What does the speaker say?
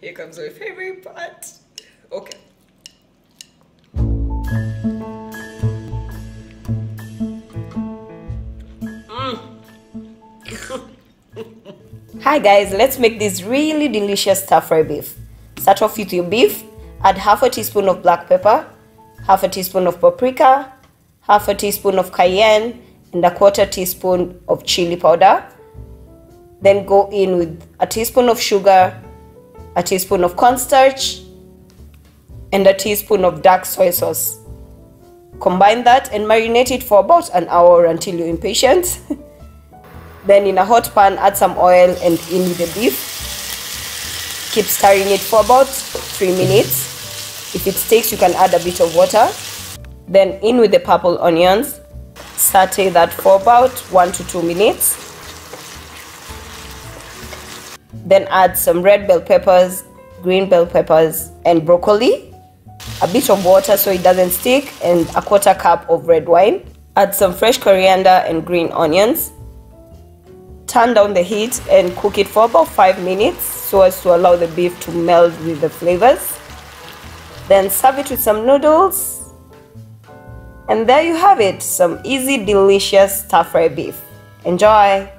Here comes my favorite part. Okay. Hi guys, let's make this really delicious stir-fry beef. Start off with your beef. Add half a teaspoon of black pepper, half a teaspoon of paprika, half a teaspoon of cayenne, and a quarter teaspoon of chili powder. Then go in with a teaspoon of sugar, a teaspoon of cornstarch, and a teaspoon of dark soy sauce. Combine that and marinate it for about an hour until you're impatient. Then in a hot pan, add some oil and in with the beef. Keep stirring it for about 3 minutes. If it sticks, you can add a bit of water. Then in with the purple onions. Saute that for about 1 to 2 minutes. Then add some red bell peppers, green bell peppers, and broccoli. A bit of water so it doesn't stick, and a quarter cup of red wine. Add some fresh coriander and green onions. Turn down the heat and cook it for about 5 minutes so as to allow the beef to meld with the flavors. Then serve it with some noodles. And there you have it, some easy, delicious stir-fry beef. Enjoy!